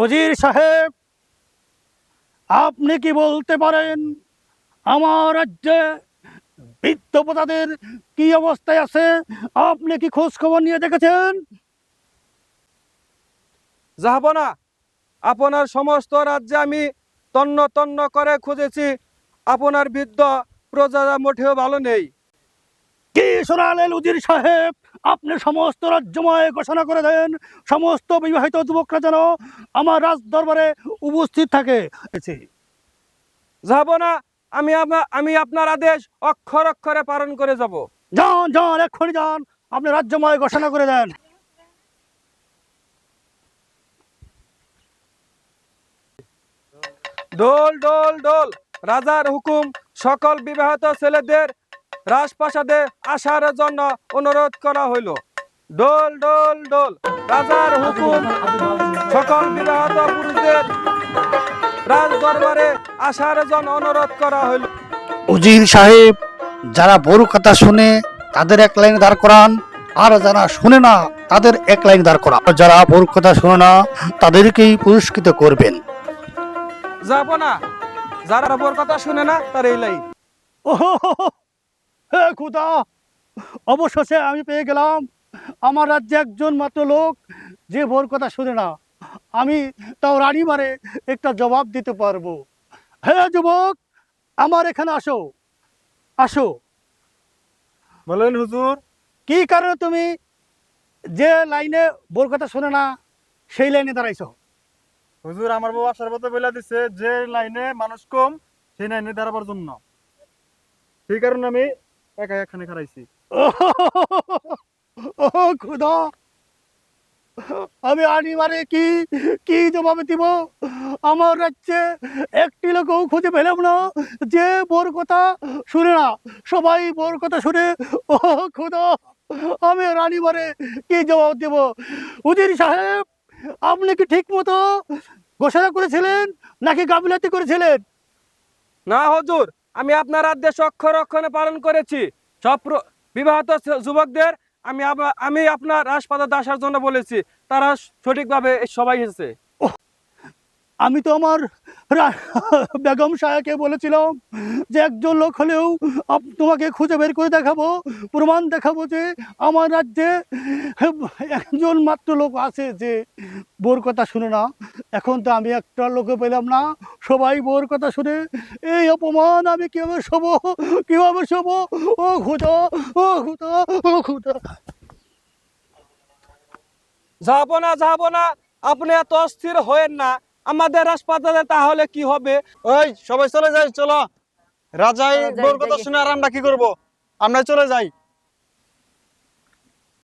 উজির সাহেব, আপনি কি বলতে পারেন আমার রাজ্যে বৃদ্ধ প্রজাদের কি অবস্থায় আছে? আপনি কি খোঁজ খবর নিয়ে দেখেছেন? জাহাপনা, আপনার সমস্ত রাজ্যে আমি তন্ন তন্ন করে খুঁজেছি, আপনার বৃদ্ধ প্রজারা মোটেও ভালো নেই। কি শোনালেন উজির সাহেব? আপনি সমস্ত রাজ্যময় ঘোষণা করে দেন সমস্ত বিবাহিত যুবকরা যেন আমার রাজ দরবারে উপস্থিত থাকে। জাহাপনা, আমি আপনার আদেশ অক্ষর অক্ষরে পালন করে যাব। যান যান, এক্ষুনি যান, আপনি রাজ্যময় ঘোষণা করে দেন। ডোল ডোল ডোল, রাজার হুকুম, সকল বিবাহিত ছেলেদের রাজপ্রাসাদে আসার জন্য অনুরোধ করা হইল। ডোল ডোল ডোল, রাজার হুকুম, সকল বিবাহিত পুরুষদের রাজ দরবারে আসার জন্য অনুরোধ করা হইল। উজির সাহেব, যারা বড় কথা শুনে তাদের এক লাইনে দাঁড় করান, আর যারা শুনে না তাদের এক লাইন দাঁড় করান। যারা বড় কথা শুনে না তাদেরকেই পুরস্কৃত করবেন। যাব না, যারা বর কথা শুনে না তার এই লাইন। হে খুদা, অবশেষে আমি পেয়ে গেলাম আমার রাজ্যে একজন মাত্র লোক যে বোর কথা শুনে না। আমি তাও রানী মারে একটা জবাব দিতে পারবো। হে যুবক, আমার এখানে আসো, আসো। বলেন হুজুর। কি কারণে তুমি যে লাইনে বোর কথা শুনে না সেই লাইনে দাঁড়াইছো? হুজুর, আমার বাবা আসার পথে বলে দিছে যে লাইনে মানুষ কম সেই লাইনে দাঁড়াবার জন্য। সেই কারণে আমি একা এখানে খারাইছি। ও খুদা, আমি আনিবারে কি কি জবাব দিব? আমার রাজ্যে একটি লোকও খুঁজে পেলাম না যে বোর কথা শুনে না। সবাই বোর কথা শুনে। ও খুদা, আমি রানীবারে কি জবাব দেব? উজির সাহেব, আপনি কি ঠিক মতো ঘোষণা করেছিলেন নাকি গাফিলতি করেছিলেন? না হুজুর, আমি আপনার আদেশ অক্ষর অক্ষরে পালন করেছি। সব বিবাহিত যুবকদের আমি আপনার রাজপ্রাসাদে আসার জন্য বলেছি, তারা সঠিকভাবে সবাই এসেছে। আমি তো আমার বেগম সাহেবকে বলেছিলাম যে একজন লোক হলেও তোমাকে খুঁজে বের করে দেখাবো, প্রমাণ দেখাবো যে আমার রাজ্যে একজন মাত্র লোক আছে যে বোর কথা শুনে না। এখন তো আমি একটা লোকও পেলাম না, সবাই বোর কথা শুনে। এই অপমান আমি কিভাবে শোবো, কিভাবে শোবো? ও খুদা, ও খুদা, ও খুদা। যাবো না, আপনি এত অস্থির হয়েন না। আমাদের রাজপ্রাসাদে তাহলে কি হবে? ওই সবাই চলে যাই, চলো। রাজাই বোর কথা শুনে আর আমরা কি করবো? আমরা চলে যাই।